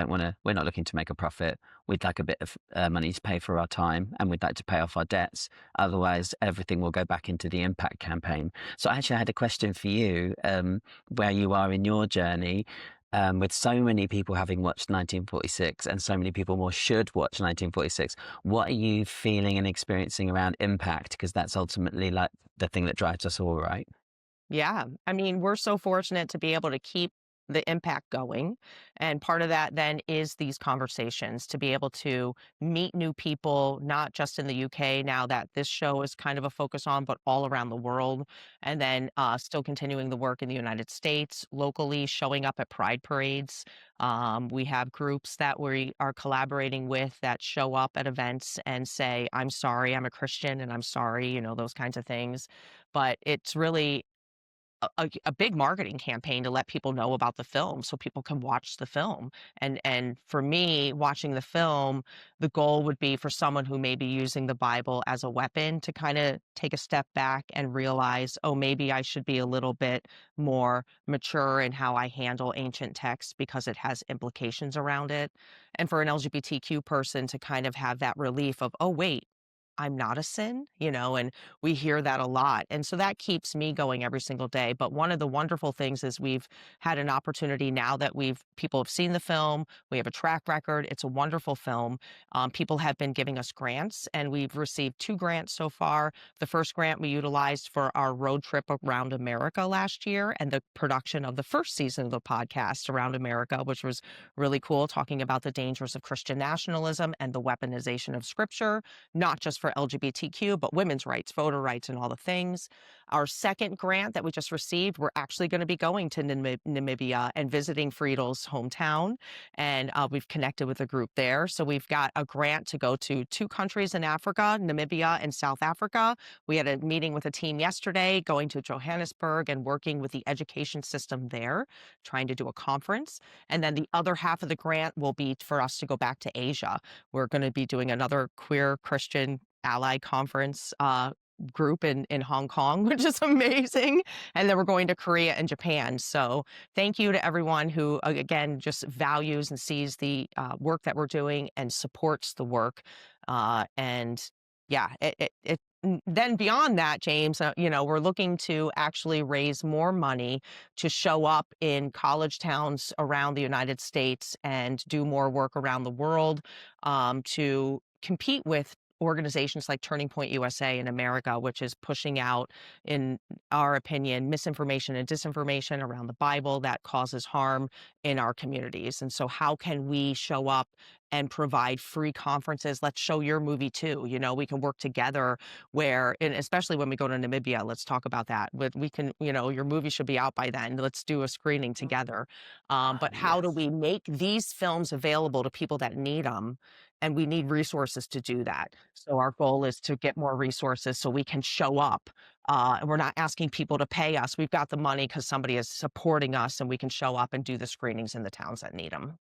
not looking to make a profit. We'd like a bit of money to pay for our time, and we'd like to pay off our debts. Otherwise, everything will go back into the impact campaign. So actually, I had a question for you, where you are in your journey. With so many people having watched 1946 and so many people more should watch 1946, what are you feeling and experiencing around impact? Because that's ultimately like the thing that drives us all, right? Yeah. I mean, we're so fortunate to be able to keep the impact going. And part of that then is these conversations to be able to meet new people, not just in the UK now that this show is kind of a focus on, but all around the world. And then still continuing the work in the United States, locally, showing up at pride parades. We have groups that we are collaborating with that show up at events and say, I'm sorry, I'm a Christian and I'm sorry, those kinds of things. But it's really a big marketing campaign to let people know about the film so people can watch the film. And for me, watching the film, the goal would be for someone who may be using the Bible as a weapon to kind of take a step back and realize, oh, maybe I should be a little bit more mature in how I handle ancient texts because it has implications around it. And for an LGBTQ person to kind of have that relief of, oh, wait, I'm not a sin, and we hear that a lot. And so that keeps me going every single day. But one of the wonderful things is we've had an opportunity now that people have seen the film. We have a track record. It's a wonderful film. People have been giving us grants, and we've received 2 grants so far. The first grant we utilized for our road trip around America last year and the production of the first season of the podcast Around America, which was really cool, talking about the dangers of Christian nationalism and the weaponization of scripture, not just for LGBTQ, but women's rights, voter rights, and all the things. Our second grant that we just received, we're actually going to be going to Namibia and visiting Friedel's hometown. And we've connected with a group there. So we've got a grant to go to 2 countries in Africa, Namibia and South Africa. We had a meeting with a team yesterday going to Johannesburg and working with the education system there, trying to do a conference. And then the other half of the grant will be for us to go back to Asia. We're going to be doing another queer Christian ally conference group in Hong Kong, which is amazing. And then we're going to Korea and Japan. So thank you to everyone who, again, just values and sees the work that we're doing and supports the work. And yeah, then beyond that, James, we're looking to actually raise more money to show up in college towns around the United States and do more work around the world to compete with organizations like Turning Point USA in America, which is pushing out, in our opinion, misinformation and disinformation around the Bible that causes harm in our communities. And so how can we show up and provide free conferences? Let's show your movie too. We can work together and especially when we go to Namibia, let's talk about that. We can, your movie should be out by then. Let's do a screening together. But how do Yes. we make these films available to people that need them? And we need resources to do that. So our goal is to get more resources so we can show up. And we're not asking people to pay us. We've got the money because somebody is supporting us, and we can show up and do the screenings in the towns that need them.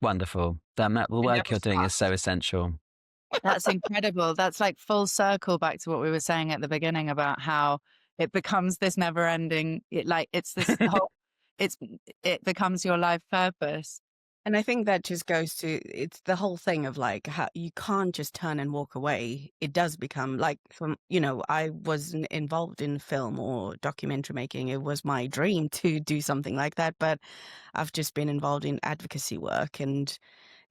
Wonderful. The It work never you're doing is so stops. essential. That's incredible. That's like full circle back to what we were saying at the beginning about how it becomes this never ending, it's this whole, it becomes your life purpose. And I think that just goes to, it's the whole thing of like how you can't just turn and walk away. It does become like, I wasn't involved in film or documentary making. It was my dream to do something like that, but I've just been involved in advocacy work, and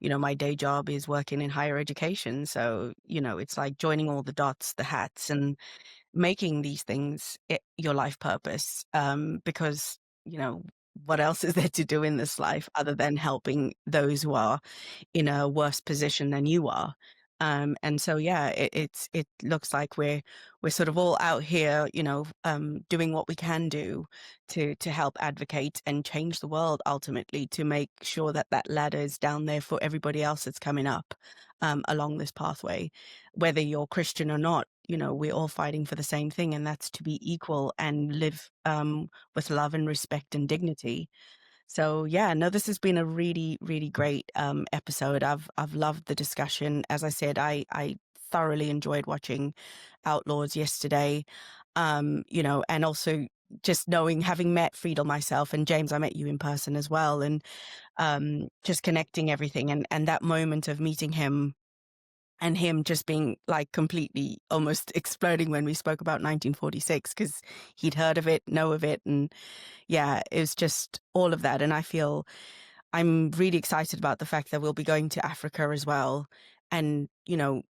my day job is working in higher education. So, it's like joining all the dots, the hats, and making these things your life purpose. Because, what else is there to do in this life other than helping those who are in a worse position than you are? And so, yeah, it looks like we're sort of all out here, doing what we can do to help advocate and change the world ultimately, to make sure that that ladder is down there for everybody else that's coming up along this pathway, whether you're Christian or not. We're all fighting for the same thing, and that's to be equal and live with love and respect and dignity. So yeah, no, this has been a really, really great episode. I've loved the discussion. As I said, I thoroughly enjoyed watching Outlaws yesterday. And also just knowing, having met Friedel myself, and James, I met you in person as well, and just connecting everything, and that moment of meeting him and him just being like completely almost exploding when we spoke about 1946, because he'd heard of it, know of it, and yeah, it was just all of that. And I feel I'm really excited about the fact that we'll be going to Africa as well, and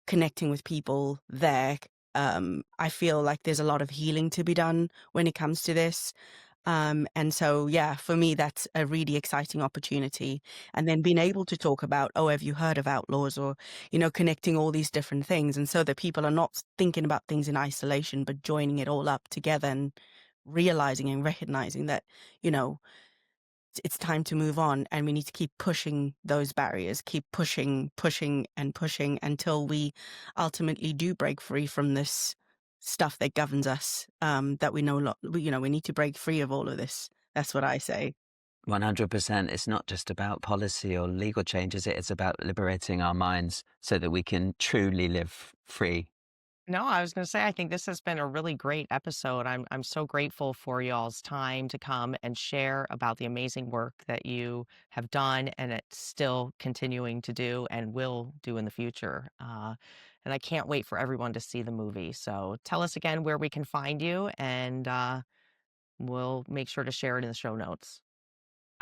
connecting with people there. I feel like there's a lot of healing to be done when it comes to this. And so, yeah, for me, that's a really exciting opportunity. And then being able to talk about, oh, have you heard of Outlaws, or, connecting all these different things. And so that people are not thinking about things in isolation, but joining it all up together and realizing and recognizing that, it's time to move on, and we need to keep pushing those barriers, keep pushing and pushing until we ultimately do break free from this stuff that governs us, that we we need to break free of all of this. That's what I say. 100%. It's not just about policy or legal changes. It's about liberating our minds so that we can truly live free. No, I was going to say, I think this has been a really great episode. I'm so grateful for y'all's time to come and share about the amazing work that you have done and it's still continuing to do and will do in the future. And I can't wait for everyone to see the movie. So tell us again where we can find you, and we'll make sure to share it in the show notes.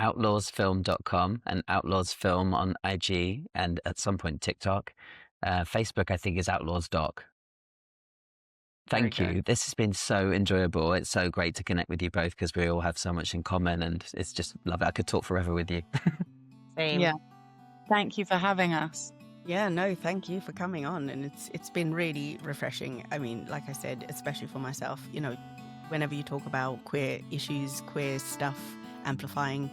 Outlawsfilm.com and Outlaws Film on IG and at some point TikTok. Facebook, I think, is Outlaws Doc. Thank Very you. good. This has been so enjoyable. It's so great to connect with you both because we all have so much in common, and it's just love it. I could talk forever with you. Same. Yeah. Thank you for having us. Yeah, no, thank you for coming on. And it's been really refreshing. I mean, like I said, especially for myself, whenever you talk about queer issues, queer stuff, amplifying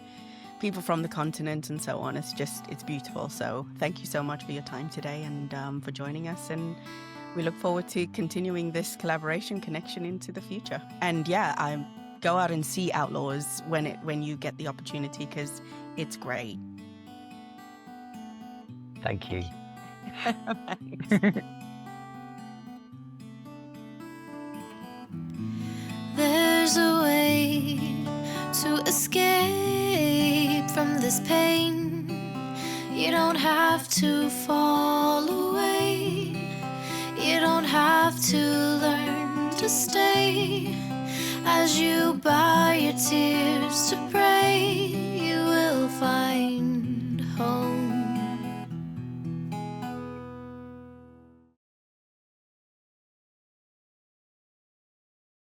people from the continent and so on, it's beautiful. So thank you so much for your time today, and for joining us. And we look forward to continuing this collaboration connection into the future. And yeah, go out and see Outlaws when you get the opportunity, because it's great. Thank you. There's a way to escape from this pain. You don't have to fall away. You don't have to learn to stay as you bow